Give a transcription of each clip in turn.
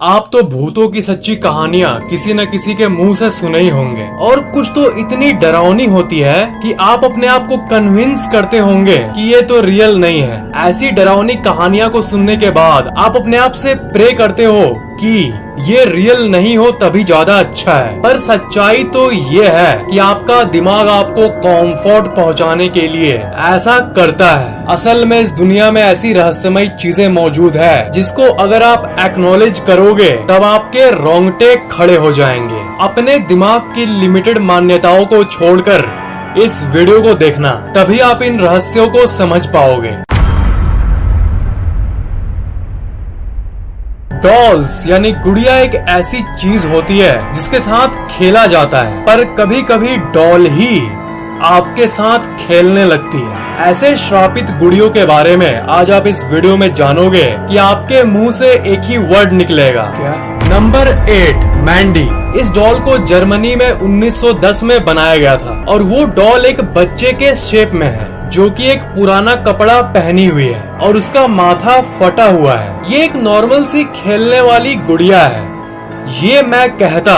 आप तो भूतों की सच्ची कहानियां किसी न किसी के मुंह से सुने ही होंगे और कुछ तो इतनी डरावनी होती है कि आप अपने आप को कन्विंस करते होंगे कि ये तो रियल नहीं है। ऐसी डरावनी कहानियां को सुनने के बाद आप अपने आप से प्रे करते हो कि ये रियल नहीं हो तभी ज्यादा अच्छा है। पर सच्चाई तो ये है कि आपका दिमाग आपको कंफर्ट पहुंचाने के लिए ऐसा करता है। असल में इस दुनिया में ऐसी रहस्यमयी चीजें मौजूद है जिसको अगर आप एक्नॉलेज करोगे तब आपके रोंगटे खड़े हो जाएंगे। अपने दिमाग की लिमिटेड मान्यताओं को छोड़कर इस वीडियो को देखना, तभी आप इन रहस्यों को समझ पाओगे। डॉल्स यानी गुड़िया एक ऐसी चीज होती है जिसके साथ खेला जाता है, पर कभी कभी डॉल ही आपके साथ खेलने लगती है। ऐसे श्रापित गुड़ियों के बारे में आज आप इस वीडियो में जानोगे कि आपके मुंह से एक ही वर्ड निकलेगा। क्या? नंबर 8, मैंडी। इस डॉल को जर्मनी में 1910 में बनाया गया था और वो डॉल एक बच्चे के शेप में है जो कि एक पुराना कपड़ा पहनी हुई है और उसका माथा फटा हुआ है। ये एक नॉर्मल सी खेलने वाली गुड़िया है। ये मैं कहता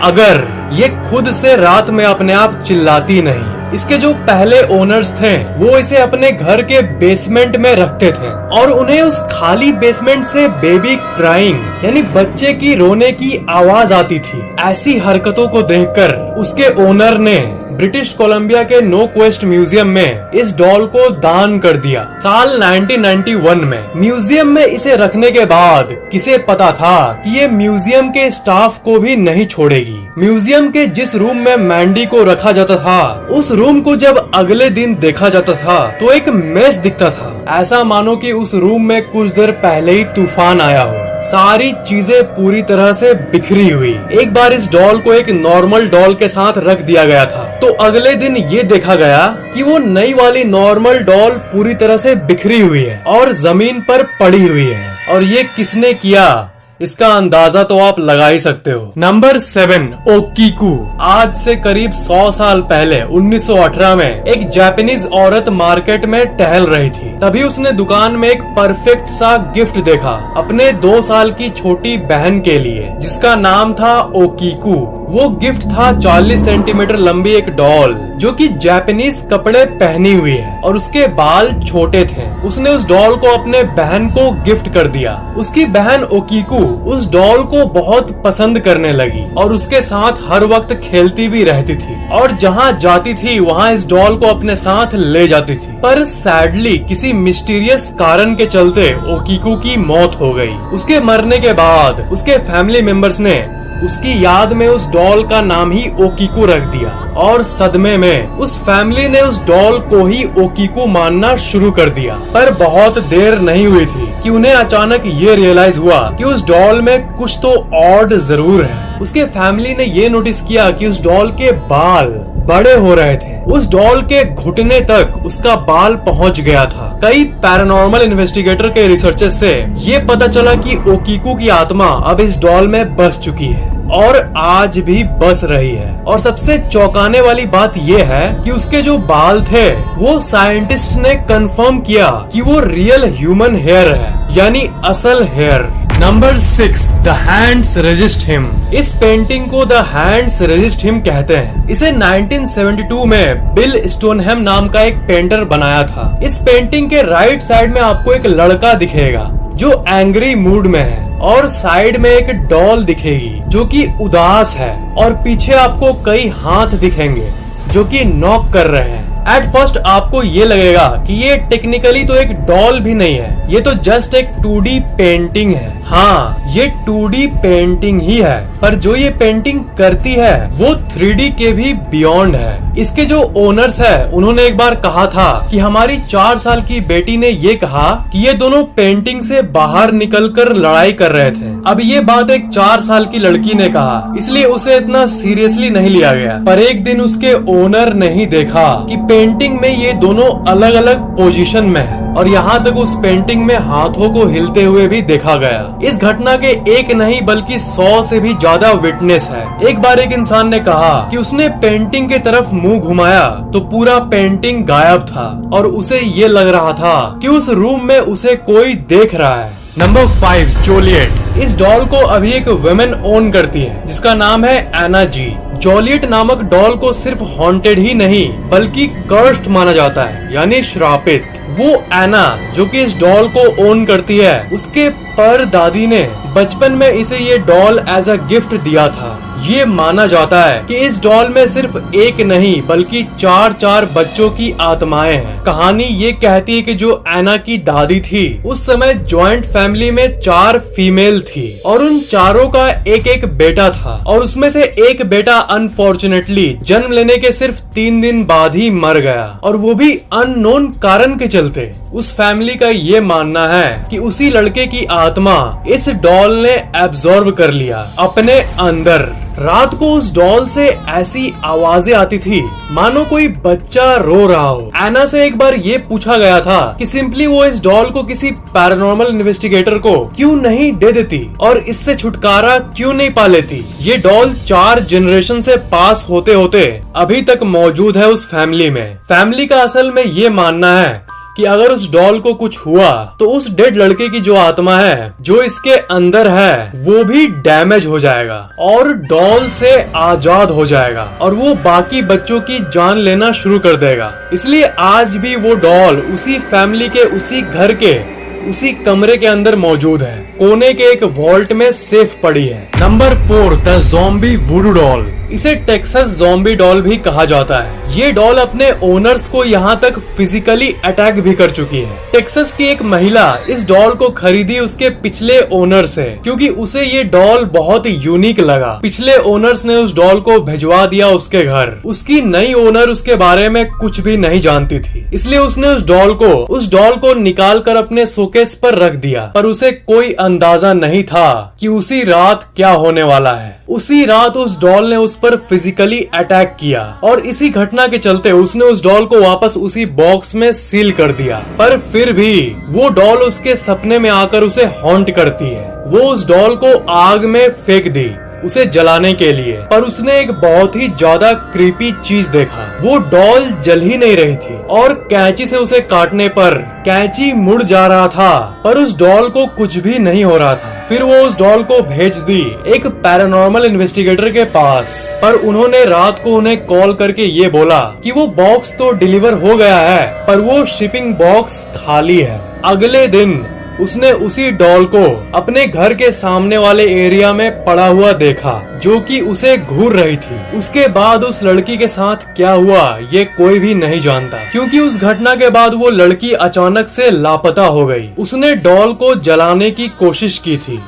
अगर ये खुद से रात में अपने आप चिल्लाती नहीं। इसके जो पहले ओनर्स थे वो इसे अपने घर के बेसमेंट में रखते थे और उन्हें उस खाली बेसमेंट से बेबी क्राइंग यानी बच्चे की रोने की आवाज आती थी। ऐसी हरकतों को देखकर उसके ओनर ने ब्रिटिश कोलंबिया के नो क्वेस्ट म्यूजियम में इस डॉल को दान कर दिया। साल 1991 में म्यूजियम में इसे रखने के बाद किसे पता था कि ये म्यूजियम के स्टाफ को भी नहीं छोड़ेगी। म्यूजियम के जिस रूम में मैंडी को रखा जाता था उस रूम को जब अगले दिन देखा जाता था तो एक मेस दिखता था। ऐसा मानो कि उस रूम में कुछ देर पहले ही तूफान आया हो। सारी चीजें पूरी तरह से बिखरी हुई। एक बार इस डॉल को एक नॉर्मल डॉल के साथ रख दिया गया था तो अगले दिन ये देखा गया कि वो नई वाली नॉर्मल डॉल पूरी तरह से बिखरी हुई है और जमीन पर पड़ी हुई है। और ये किसने किया इसका अंदाजा तो आप लगा ही सकते हो। नंबर 7, ओकीकू। आज से करीब 100 साल पहले 1918 में एक जापानीज औरत मार्केट में टहल रही थी। तभी उसने दुकान में एक परफेक्ट सा गिफ्ट देखा अपने 2 साल की छोटी बहन के लिए जिसका नाम था ओकीकू। वो गिफ्ट था 40 सेंटीमीटर लंबी एक डॉल जो कि जापानीज कपड़े पहनी हुई है और उसके बाल छोटे थे। उसने उस डॉल को अपने बहन को गिफ्ट कर दिया। उसकी बहन ओकीकू उस डॉल को बहुत पसंद करने लगी और उसके साथ हर वक्त खेलती भी रहती थी और जहाँ जाती थी वहाँ इस डॉल को अपने साथ ले जाती थी। पर सैडली किसी मिस्टीरियस कारण के चलते ओकीकू की मौत हो गई। उसके मरने के बाद उसके फैमिली मेंबर्स ने उसकी याद में उस डॉल का नाम ही ओकीकू रख दिया और सदमे में उस फैमिली ने उस डॉल को ही ओकीकू मानना शुरू कर दिया। पर बहुत देर नहीं हुई थी कि उन्हें अचानक ये रियलाइज हुआ कि उस डॉल में कुछ तो ऑड जरूर है। उसके फैमिली ने ये नोटिस किया कि उस डॉल के बाल बड़े हो रहे थे। उस डॉल के घुटने तक उसका बाल पहुंच गया था। कई पैरानॉर्मल इन्वेस्टिगेटर के रिसर्चेस से ये पता चला कि ओकीकू की आत्मा अब इस डॉल में बस चुकी है और आज भी बस रही है। और सबसे चौंकाने वाली बात ये है कि उसके जो बाल थे वो साइंटिस्ट ने कंफर्म किया कि वो रियल ह्यूमन हेयर है यानी असल hair. Number 6, the hands resist him. इस पेंटिंग को द हैंड्स रेजिस्ट हिम कहते हैं। इसे 1972 में बिल स्टोनहैम नाम का एक पेंटर बनाया था। इस पेंटिंग के राइट साइड में आपको एक लड़का दिखेगा जो एंग्री मूड में है और साइड में एक डॉल दिखेगी जो कि उदास है और पीछे आपको कई हाथ दिखेंगे जो कि नॉक कर रहे हैं। एट फर्स्ट आपको ये लगेगा कि ये टेक्निकली तो एक डॉल भी नहीं है, ये तो जस्ट एक 2D पेंटिंग है। हाँ, ये 2D पेंटिंग ही है, पर जो ये पेंटिंग करती है वो 3D के भी बियॉन्ड है। इसके जो ओनर्स है उन्होंने एक बार कहा था कि हमारी 4 साल की बेटी ने ये कहा कि ये दोनों पेंटिंग से बाहर निकलकर लड़ाई कर रहे थे। अब ये बात एक 4 साल की लड़की ने कहा इसलिए उसे इतना सीरियसली नहीं लिया गया। पर एक दिन उसके ओनर ने ही देखा कि पेंटिंग में ये दोनों अलग अलग पोजीशन में है और यहाँ तक उस पेंटिंग में हाथों को हिलते हुए भी देखा गया। इस घटना के एक नहीं बल्कि 100 से भी ज्यादा विटनेस है। एक बार एक इंसान ने कहा कि उसने पेंटिंग के तरफ मुंह घुमाया तो पूरा पेंटिंग गायब था और उसे ये लग रहा था कि उस रूम में उसे कोई देख रहा है। Number 5, Juliet. इस डॉल को अभी एक वुमेन ओन करती है जिसका नाम है एना जी। जूलियट नामक डॉल को सिर्फ हॉन्टेड ही नहीं बल्कि कर्स्ड माना जाता है, यानी श्रापित। वो एना जो कि इस डॉल को ओन करती है, उसके परदादी ने बचपन में इसे ये डॉल एज अ गिफ्ट दिया था। ये माना जाता है कि इस डॉल में सिर्फ एक नहीं बल्कि 4 बच्चों की आत्माएं हैं। कहानी ये कहती है कि जो एना की दादी थी उस समय जॉइंट फैमिली में 4 फीमेल थी और उन चारों का एक बेटा था और उसमें से एक बेटा अनफॉर्चुनेटली जन्म लेने के सिर्फ 3 दिन बाद ही मर गया, और वो भी अननोन कारण के चलते। उस फैमिली का ये मानना है कि उसी लड़के की आत्मा इस डॉल ने एब्जॉर्ब कर लिया अपने अंदर। रात को उस डॉल से ऐसी आवाजें आती थी मानो कोई बच्चा रो रहा हो। एना से एक बार ये पूछा गया था कि सिंपली वो इस डॉल को किसी पैरानॉर्मल इन्वेस्टिगेटर को क्यों नहीं दे देती और इससे छुटकारा क्यों नहीं पा लेती। ये डॉल 4 जनरेशन से पास होते होते अभी तक मौजूद है उस फैमिली में। फैमिली का असल में ये मानना है कि अगर उस डॉल को कुछ हुआ तो उस डेड लड़के की जो आत्मा है जो इसके अंदर है वो भी डैमेज हो जाएगा और डॉल से आजाद हो जाएगा और वो बाकी बच्चों की जान लेना शुरू कर देगा। इसलिए आज भी वो डॉल उसी फैमिली के उसी घर के उसी कमरे के अंदर मौजूद है, कोने के एक वॉल्ट में सेफ पड़ी है। Number 4, the zombie वुडू doll. इसे टेक्सास ज़ॉम्बी डॉल भी कहा जाता है। ये डॉल अपने ओनर्स को यहाँ तक फिजिकली अटैक भी कर चुकी है। टेक्सास की एक महिला इस डॉल को खरीदी उसके पिछले ओनर से क्योंकि उसे ये डॉल बहुत यूनिक लगा। पिछले ओनर्स ने उस डॉल को भिजवा दिया उसके घर। उसकी नई ओनर उसके बारे में कुछ भी नहीं जानती थी, इसलिए उसने उस डॉल को निकाल कर अपने शोकेस पर रख दिया, पर उसे कोई अंदाजा नहीं था कि उसी रात क्या होने वाला है। उसी रात उस डॉल ने उस पर फिजिकली अटैक किया और इसी घटना के चलते उसने उस डॉल को वापस उसी बॉक्स में सील कर दिया। पर फिर भी वो डॉल उसके सपने में आकर उसे हॉन्ट करती है। वो उस डॉल को आग में फेंक दी उसे जलाने के लिए, पर उसने एक बहुत ही ज्यादा क्रीपी चीज देखा। वो डॉल जल ही नहीं रही थी और कैंची से उसे काटने पर कैंची मुड़ जा रहा था, पर उस डॉल को कुछ भी नहीं हो रहा था। फिर वो उस डॉल को भेज दी एक पैरानॉर्मल इन्वेस्टिगेटर के पास, पर उन्होंने रात को उन्हें कॉल करके ये बोला कि वो बॉक्स तो डिलीवर हो गया है पर वो शिपिंग बॉक्स खाली है। अगले दिन उसने उसी डॉल को अपने घर के सामने वाले एरिया में पड़ा हुआ देखा जो कि उसे घूर रही थी। उसके बाद उस लड़की के साथ क्या हुआ ये कोई भी नहीं जानता, क्योंकि उस घटना के बाद वो लड़की अचानक से लापता हो गई। उसने डॉल को जलाने की कोशिश की थी,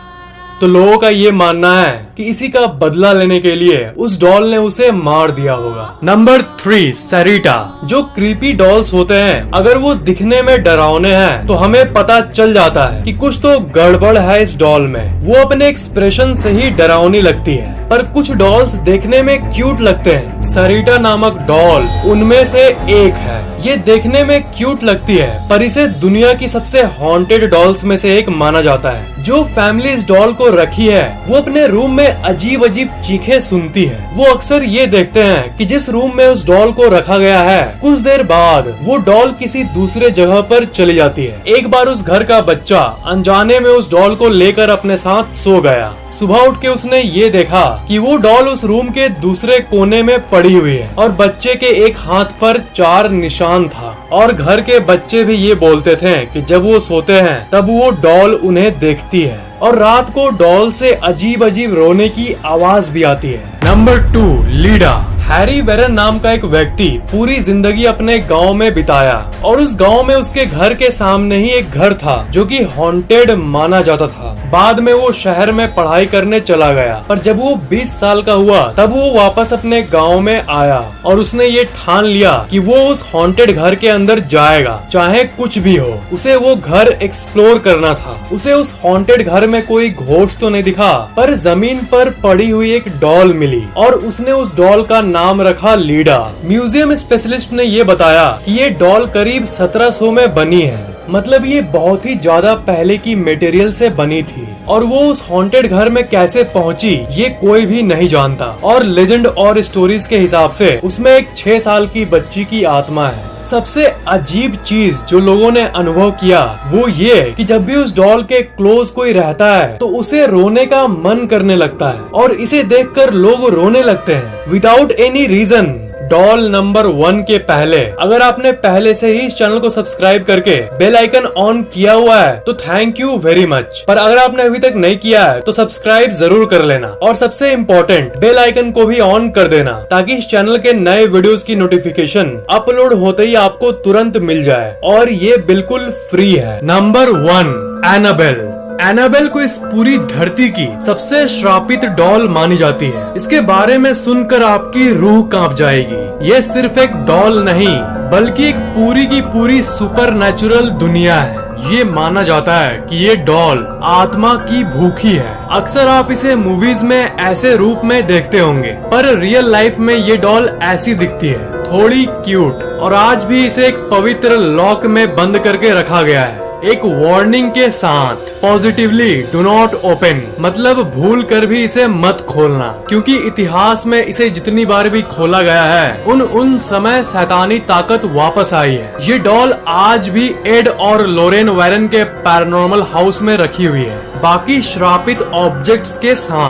तो लोगों का ये मानना है कि इसी का बदला लेने के लिए उस डॉल ने उसे मार दिया होगा। नंबर 3, सरिटा। जो क्रीपी डॉल्स होते हैं अगर वो दिखने में डरावने हैं तो हमें पता चल जाता है कि कुछ तो गड़बड़ है इस डॉल में। वो अपने एक्सप्रेशन से ही डरावनी लगती है, पर कुछ डॉल्स देखने में क्यूट लगते हैं। सरिटा नामक डॉल उनमें से एक है। ये देखने में क्यूट लगती है पर इसे दुनिया की सबसे हॉन्टेड डॉल्स में से एक माना जाता है। जो फैमिली इस डॉल को रखी है वो अपने रूम में अजीब अजीब चीखें सुनती है। वो अक्सर ये देखते हैं कि जिस रूम में उस डॉल को रखा गया है कुछ देर बाद वो डॉल किसी दूसरे जगह पर चली जाती है। एक बार उस घर का बच्चा अनजाने में उस डॉल को लेकर अपने साथ सो गया। सुबह उठ के उसने ये देखा कि वो डॉल उस रूम के दूसरे कोने में पड़ी हुई है और बच्चे के एक हाथ पर 4 निशान था। और घर के बच्चे भी ये बोलते थे कि जब वो सोते हैं तब वो डॉल उन्हें देखती है और रात को डॉल से अजीब अजीब रोने की आवाज भी आती है। Number 2, Leda. हैरी वेरन नाम का एक व्यक्ति पूरी जिंदगी अपने गांव में बिताया और उस गांव में उसके घर के सामने ही एक घर था जो कि हॉन्टेड माना जाता था। बाद में वो शहर में पढ़ाई करने चला गया, पर जब वो 20 साल का हुआ तब वो वापस अपने गांव में आया और उसने ये ठान लिया कि वो उस हॉन्टेड घर के अंदर जाएगा चाहे कुछ भी हो। उसे वो घर एक्सप्लोर करना था। उसे उस हॉन्टेड घर में कोई घोस्ट तो नहीं दिखा, पर जमीन पर पड़ी हुई एक डॉल मिली और उसने उस डॉल का नाम रखा लीडा। म्यूजियम स्पेशलिस्ट ने ये बताया कि ये डॉल करीब 1700 में बनी है। मतलब ये बहुत ही ज्यादा पहले की मटेरियल से बनी थी और वो उस हॉन्टेड घर में कैसे पहुंची ये कोई भी नहीं जानता। और लेजेंड और स्टोरीज के हिसाब से उसमें एक 6 साल की बच्ची की आत्मा है। सबसे अजीब चीज जो लोगों ने अनुभव किया वो ये कि जब भी उस डॉल के क्लोज कोई रहता है तो उसे रोने का मन करने लगता है और इसे देखकर लोग रोने लगते हैं without any reason. Doll number 1 के पहले अगर आपने पहले से ही इस चैनल को सब्सक्राइब करके बेल आइकन ऑन किया हुआ है तो थैंक यू वेरी मच। पर अगर आपने अभी तक नहीं किया है तो सब्सक्राइब जरूर कर लेना और सबसे इम्पोर्टेंट बेल आइकन को भी ऑन कर देना ताकि इस चैनल के नए वीडियोस की नोटिफिकेशन अपलोड होते ही आपको तुरंत मिल जाए और ये बिल्कुल फ्री है। Number 1 Annabelle. एनाबेल को इस पूरी धरती की सबसे श्रापित डॉल मानी जाती है। इसके बारे में सुनकर आपकी रूह कांप जाएगी। ये सिर्फ एक डॉल नहीं बल्कि एक पूरी की पूरी सुपर नेचुरल दुनिया है। ये माना जाता है कि ये डॉल आत्मा की भूखी है। अक्सर आप इसे मूवीज में ऐसे रूप में देखते होंगे पर रियल लाइफ में ये डॉल ऐसी दिखती है, थोड़ी क्यूट। और आज भी इसे एक पवित्र लॉक में बंद करके रखा गया है एक वार्निंग के साथ, पॉजिटिवली डू नॉट ओपन, मतलब भूल कर भी इसे मत खोलना क्योंकि इतिहास में इसे जितनी बार भी खोला गया है उन समय शैतानी ताकत वापस आई है। ये डॉल आज भी एड और लोरेन वारन के पैरानॉर्मल हाउस में रखी हुई है बाकी श्रापित ऑब्जेक्ट्स के साथ।